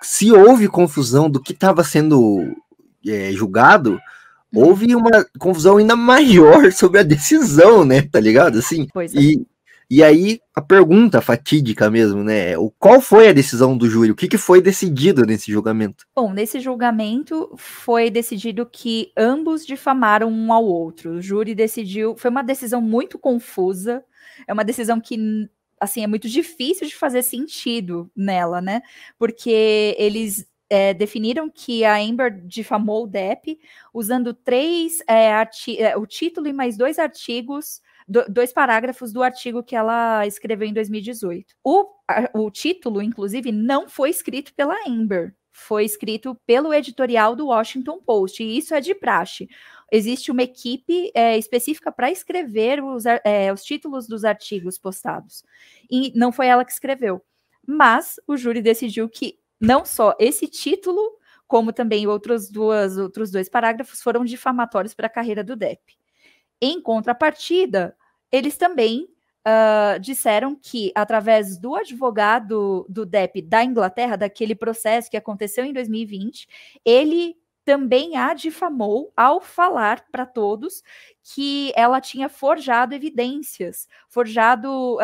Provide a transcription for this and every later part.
se houve confusão do que estava sendo julgado, houve uma confusão ainda maior sobre a decisão, né? Tá ligado? Assim, Pois é. E aí, a pergunta fatídica mesmo, né? Qual foi a decisão do júri? O que foi decidido nesse julgamento? Bom, nesse julgamento foi decidido que ambos difamaram um ao outro. O júri decidiu... Foi uma decisão muito confusa. É uma decisão que, assim, é muito difícil de fazer sentido nela, né? Porque eles definiram que a Amber difamou o Depp usando o título e mais 2 artigos... 2 parágrafos do artigo que ela escreveu em 2018. O título, inclusive, não foi escrito pela Amber, foi escrito pelo editorial do Washington Post, e isso é de praxe. Existe uma equipe específica para escrever os títulos dos artigos postados, e não foi ela que escreveu. Mas o júri decidiu que não só esse título, como também outros 2 parágrafos foram difamatórios para a carreira do Depp. Em contrapartida, eles também disseram que, através do advogado do Depp da Inglaterra, daquele processo que aconteceu em 2020, ele também a difamou ao falar para todos que ela tinha forjado evidências, forjado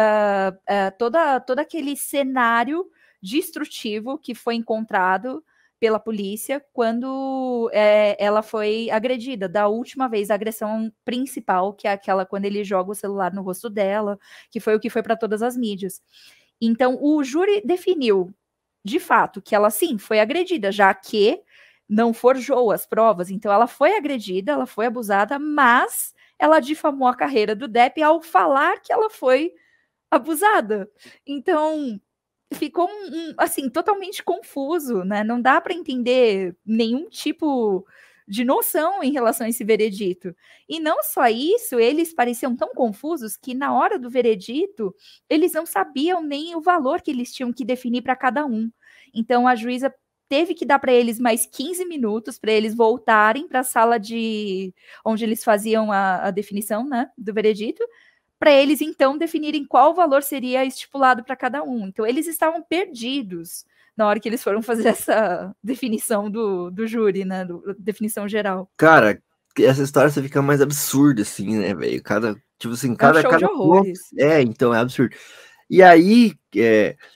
todo aquele cenário destrutivo que foi encontrado pela polícia quando ela foi agredida. Da última vez, a agressão principal, que é aquela quando ele joga o celular no rosto dela, que foi o que foi para todas as mídias. Então, o júri definiu, de fato, que ela sim foi agredida, já que não forjou as provas. Então, ela foi agredida, ela foi abusada, mas ela difamou a carreira do Depp ao falar que ela foi abusada. Então, ficou assim, totalmente confuso, né? Não dá para entender nenhum tipo de noção em relação a esse veredito. E não só isso, eles pareciam tão confusos que na hora do veredito, eles não sabiam nem o valor que eles tinham que definir para cada um. Então a juíza teve que dar para eles mais 15 minutos para eles voltarem para a sala onde eles faziam a definição, né, do veredito, para eles, então, definirem qual valor seria estipulado para cada um. Então, eles estavam perdidos na hora que eles foram fazer essa definição do júri, né? Definição geral. Cara, essa história só fica mais absurda, assim, né, velho? Tipo assim, cada show de horrores. Então, é absurdo. E aí,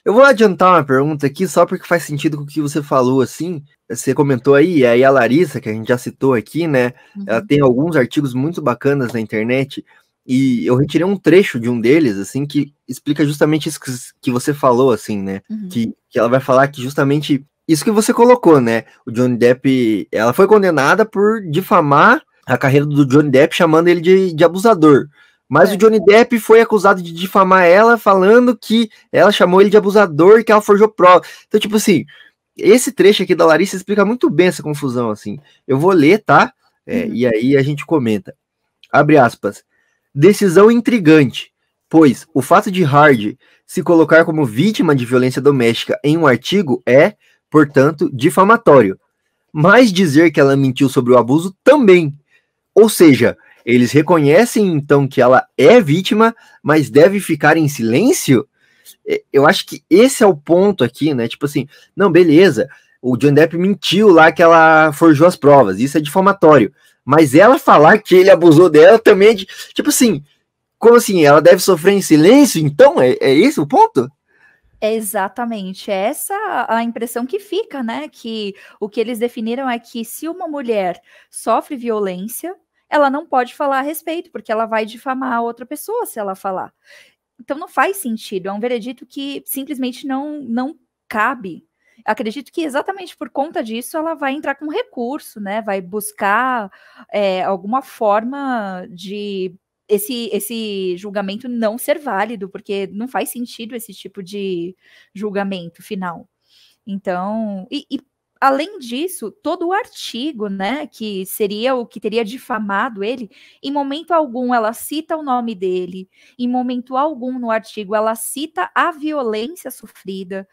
eu vou adiantar uma pergunta aqui, só porque faz sentido com o que você falou, assim. Você comentou aí, e aí a Larissa, que a gente já citou aqui, né? Ela tem alguns artigos muito bacanas na internet, e eu retirei um trecho de um deles, assim, que explica justamente isso que você falou, assim, né? Que ela vai falar que justamente isso que você colocou, né? O Johnny Depp, ela foi condenada por difamar a carreira do Johnny Depp, chamando ele de abusador. Mas o Johnny Depp foi acusado de difamar ela, falando que ela chamou ele de abusador e que ela forjou prova. Então, tipo assim, esse trecho aqui da Larissa explica muito bem essa confusão, assim. Eu vou ler, tá? E aí a gente comenta. Abre aspas. Decisão intrigante, pois o fato de Hard se colocar como vítima de violência doméstica em um artigo é, portanto, difamatório. Mas dizer que ela mentiu sobre o abuso também. Ou seja, eles reconhecem então que ela é vítima, mas deve ficar em silêncio? Eu acho que esse é o ponto aqui, né? Tipo assim, não, beleza, o Johnny Depp mentiu lá que ela forjou as provas, isso é difamatório. Mas ela falar que ele abusou dela também é tipo assim, como assim? Ela deve sofrer em silêncio? Então, é esse o ponto? É exatamente essa a impressão que fica, né? Que o que eles definiram é que se uma mulher sofre violência, ela não pode falar a respeito, porque ela vai difamar a outra pessoa se ela falar. Então não faz sentido, é um veredito que simplesmente não cabe. Acredito que exatamente por conta disso ela vai entrar com recurso, né? Vai buscar alguma forma de esse julgamento não ser válido, porque não faz sentido esse tipo de julgamento final. Então, além disso, todo o artigo, né, que seria o que teria difamado ele, em momento algum ela cita o nome dele, em momento algum no artigo ela cita a violência sofrida.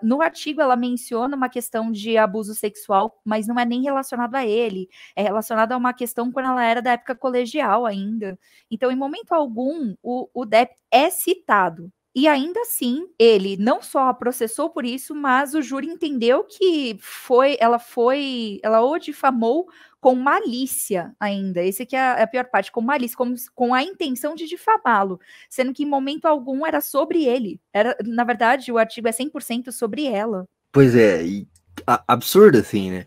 No artigo ela menciona uma questão de abuso sexual, mas não é nem relacionado a ele, é relacionado a uma questão quando ela era da época colegial ainda. Então, em momento algum, o Depp é citado. E ainda assim, ele não só a processou por isso, mas o júri entendeu que ela o difamou com malícia ainda. Esse que é a pior parte, com malícia, com a intenção de difamá-lo, sendo que em momento algum era sobre ele. Na verdade, o artigo é 100% sobre ela. Pois é, absurdo assim, né?